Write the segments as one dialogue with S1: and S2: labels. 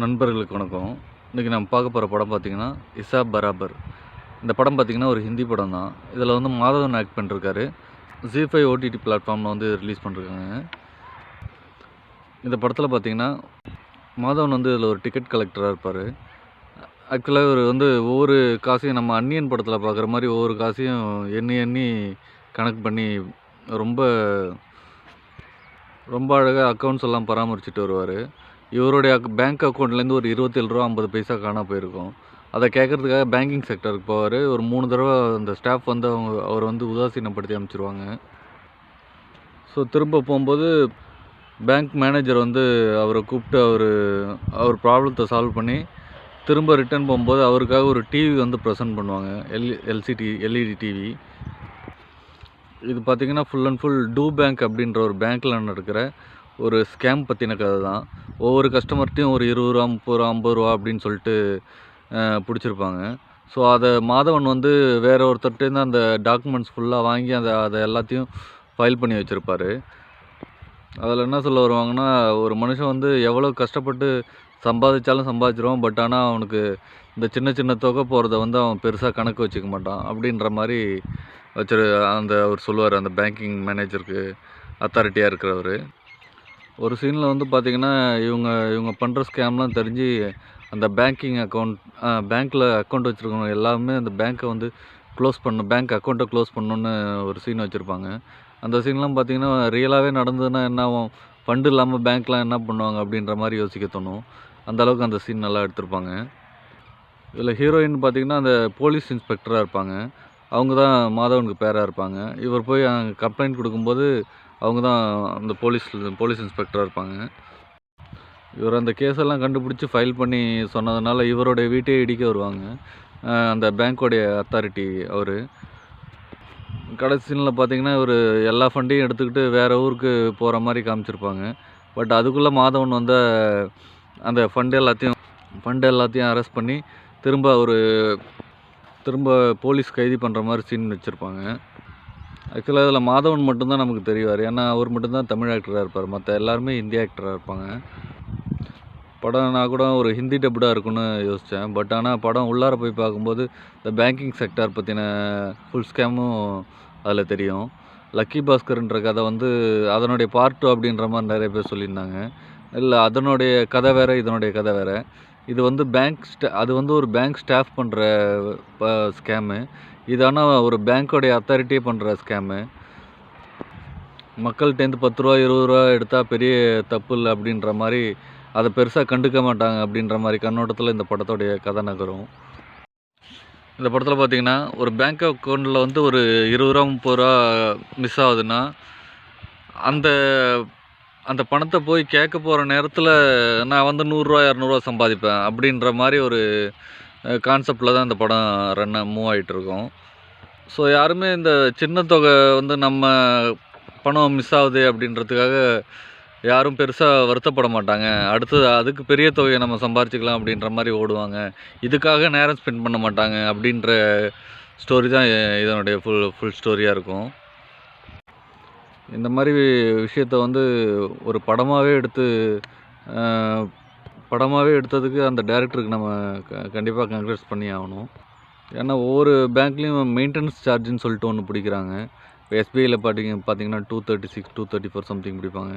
S1: நண்பர்களுக்கு வணக்கம். இன்றைக்கி நம்ம பார்க்க போகிற படம் பார்த்திங்கன்னா இசாப் பராபர். இந்த படம் பார்த்திங்கன்னா ஒரு ஹிந்தி படம் தான். இதில் வந்து மாதவன் ஆக்ட் பண்ணிருக்காரு. ZEE5 OTT பிளாட்ஃபார்மில் வந்து ரிலீஸ் பண்ணிருக்காங்க. இந்த படத்தில் பார்த்திங்கன்னா மாதவன் வந்து இதில் ஒரு டிக்கெட் கலெக்டராக இருப்பார். ஆக்சுவலாக இவர் வந்து ஒவ்வொரு காசையும் நம்ம அந்நியன் படத்தில் பார்க்குற மாதிரி ஒவ்வொரு காசையும் எண்ணி எண்ணி கணக்கு பண்ணி ரொம்ப ரொம்ப அழகாக அக்கௌண்ட்ஸ் எல்லாம் பராமரிச்சுட்டு வருவார். இவருடைய பேங்க் அக்கௌண்ட்லேருந்து ஒரு 27 ரூபா 50 பைசா காணாம போயிருக்கும். அதை கேட்குறதுக்காக பேங்கிங் செக்டருக்கு போவார். ஒரு 3 தடவை அந்த ஸ்டாஃப் வந்து அவர் வந்து உதாசீனப்படுத்தி அனுப்பிச்சிருவாங்க. ஸோ திரும்ப போகும்போது பேங்க் மேனேஜர் வந்து அவரை கூப்பிட்டு அவர் ப்ராப்ளத்தை சால்வ் பண்ணி திரும்ப ரிட்டர்ன் போகும்போது அவருக்காக ஒரு டிவி வந்து ப்ரெசென்ட் பண்ணுவாங்க. LED TV. இது பார்த்திங்கன்னா full and full to bank அப்படின்ற ஒரு பேங்க்கில் நடக்கிற ஒரு ஸ்கேம் பற்றின கதை தான். ஒவ்வொரு கஸ்டமர்கிட்டையும் ஒரு 20 ரூபா 30 ரூபா 50 ரூபா அப்படின்னு சொல்லிட்டு பிடிச்சிருப்பாங்க. ஸோ அதை மாதவன் வந்து வேற ஒருத்தர்கிட்டேருந்து அந்த டாக்குமெண்ட்ஸ் ஃபுல்லாக வாங்கி அதை எல்லாத்தையும் ஃபைல் பண்ணி வச்சுருப்பார். அதில் என்ன சொல்ல வருவாங்கன்னா, ஒரு மனுஷன் வந்து எவ்வளோ கஷ்டப்பட்டு சம்பாதிச்சாலும் சம்பாதிச்சிருவான். பட் ஆனால் அவனுக்கு இந்த சின்ன சின்ன தொகை போகிறத வந்து அவன் பெருசாக கணக்கு வச்சுக்க மாட்டான் அப்படின்ற மாதிரி அவர் சொல்லுவார். அந்த பேங்கிங் மேனேஜருக்கு அத்தாரிட்டியாக இருக்கிறவர். ஒரு சீனில் வந்து பார்த்திங்கன்னா இவங்க பண்ணுற ஸ்கேம்லாம் தெரிஞ்சு அந்த பேங்க்கில் அக்கௌண்ட் வச்சுருக்கவங்க எல்லாமே அந்த பேங்க்கை வந்து பேங்க் அக்கௌண்ட்டை க்ளோஸ் பண்ணணுன்னு ஒரு சீன் வச்சுருப்பாங்க. அந்த சீன்லாம் பார்த்திங்கன்னா ரியலாகவே நடந்ததுன்னா என்ன ஆகும், ஃபண்டு இல்லாமல் பேங்க்லாம் என்ன பண்ணுவாங்க அப்படின்ற மாதிரி யோசிக்க தோணும். அந்தளவுக்கு அந்த சீன் நல்லா எடுத்திருப்பாங்க. இதில் ஹீரோயின் பார்த்திங்கன்னா அந்த போலீஸ் இன்ஸ்பெக்டராக இருப்பாங்க. அவங்க தான் மாதவனுக்கு பேராக இருப்பாங்க. இவர் போய் கம்ப்ளைண்ட் கொடுக்கும்போது அவங்க தான் அந்த போலீஸ் இன்ஸ்பெக்டராக இருப்பாங்க. இவர் அந்த கேஸெல்லாம் கண்டுபிடிச்சி ஃபைல் பண்ணி சொன்னதுனால இவருடைய வீட்டையே இடிக்க வருவாங்க. அந்த பேங்க்கோடைய அத்தாரிட்டி அவர். கடைசி சீனில் பார்த்திங்கன்னா இவர் எல்லா ஃபண்டையும் எடுத்துக்கிட்டு வேறு ஊருக்கு போகிற மாதிரி காமிச்சிருப்பாங்க. பட் அதுக்குள்ளே மாதவன் வந்து அந்த ஃபண்டு எல்லாத்தையும் அரெஸ்ட் பண்ணி திரும்ப போலீஸ் கைது பண்ணுற மாதிரி சீன் வச்சுருப்பாங்க. ஆக்சுவலாக இதில் மாதவன் மட்டும்தான் நமக்கு தெரிவார். ஏன்னா அவர் மட்டும்தான் தமிழ் ஆக்டராக இருப்பார். மற்ற எல்லாருமே ஹிந்தி ஆக்டராக இருப்பாங்க. படம் நான் கூட ஒரு ஹிந்தி டப்டாக இருக்குன்னு யோசித்தேன். பட் ஆனால் படம் உள்ளார போய் பார்க்கும்போது இந்த பேங்கிங் செக்டார் பற்றின ஃபுல் ஸ்கேமும் அதில் தெரியும். லக்கி பாஸ்கர்ன்ற கதை வந்து அதனுடைய பார்ட் 2 அப்படின்ற மாதிரி நிறைய பேர் சொல்லியிருந்தாங்க. இல்லை, அதனுடைய கதை வேறு, இதனுடைய கதை வேறு. இது வந்து அது வந்து ஒரு பேங்க் ஸ்டாஃப் பண்ணுற ஸ்கேமு. இது ஆனால் ஒரு பேங்க்கோடைய அத்தாரிட்டியே பண்ணுற ஸ்கேமு. மக்கள்கிட்டேருந்து 10 ரூபா 20 ரூபா எடுத்தால் பெரிய தப்பு இல்லை அப்படின்ற மாதிரி அதை பெருசாக கண்டுக்க மாட்டாங்க அப்படின்ற மாதிரி கண்ணோட்டத்தில் இந்த படத்தோடைய கதை நகரும். இந்த படத்தில் பார்த்திங்கன்னா ஒரு பேங்க் அக்கௌண்ட்டில் வந்து ஒரு 20 ரூபா 30 ரூபா மிஸ் ஆகுதுன்னா அந்த பணத்தை போய் கேட்க போகிற நேரத்தில் நான் வந்து 100 ரூபா 200 ரூபா சம்பாதிப்பேன் அப்படின்ற மாதிரி ஒரு கான்செப்டில் தான் இந்த படம் மூவ் ஆகிட்டுருக்கோம். ஸோ யாருமே இந்த சின்ன தொகை வந்து நம்ம பணம் மிஸ் ஆகுது அப்படின்றதுக்காக யாரும் பெருசாக வருத்தப்பட மாட்டாங்க. அடுத்தது அதுக்கு பெரிய தொகையை நம்ம சம்பாரிச்சிக்கலாம் அப்படின்ற மாதிரி ஓடுவாங்க. இதுக்காக நேரம் ஸ்பெண்ட் பண்ண மாட்டாங்க அப்படின்ற ஸ்டோரி தான் இதனுடைய ஃபுல் ஸ்டோரியாக இருக்கும். இந்த மாதிரி விஷயத்த வந்து ஒரு படமாகவே எடுத்ததுக்கு அந்த டைரக்டருக்கு நம்ம கண்டிப்பாக கங்க்ராட்ஸ் பண்ணி ஆகணும். ஏன்னா ஒவ்வொரு பேங்க்லேயும் மெயின்டெனன்ஸ் சார்ஜுன்னு சொல்லிட்டு ஒன்று பிடிக்கிறாங்க. இப்போ எஸ்பிஐயில் பார்த்தீங்கன்னா 236 234 சம்திங் பிடிப்பாங்க.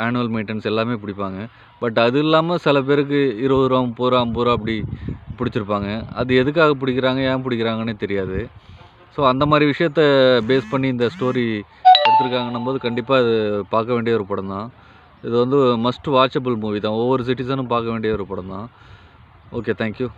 S1: ஆனுவல் மெயின்டெனன்ஸ் எல்லாமே பிடிப்பாங்க. பட் அது இல்லாமல் சில பேருக்கு 20 ரூபா 30 ரூபா 50 ரூபா அப்படி பிடிச்சிருப்பாங்க. அது எதுக்காக பிடிக்கிறாங்க, ஏன் பிடிக்கிறாங்கன்னே தெரியாது. ஸோ அந்த மாதிரி விஷயத்த பேஸ் பண்ணி இந்த ஸ்டோரி எடுத்திருக்காங்கன்னும் போது கண்டிப்பாக அது பார்க்க வேண்டிய ஒரு படம் தான். இது வந்து மஸ்ட் வாட்சபிள் மூவி தான். ஒவ்வொரு சிட்டிசனும் பார்க்க வேண்டிய ஒரு படம் தான். Okay, thank you.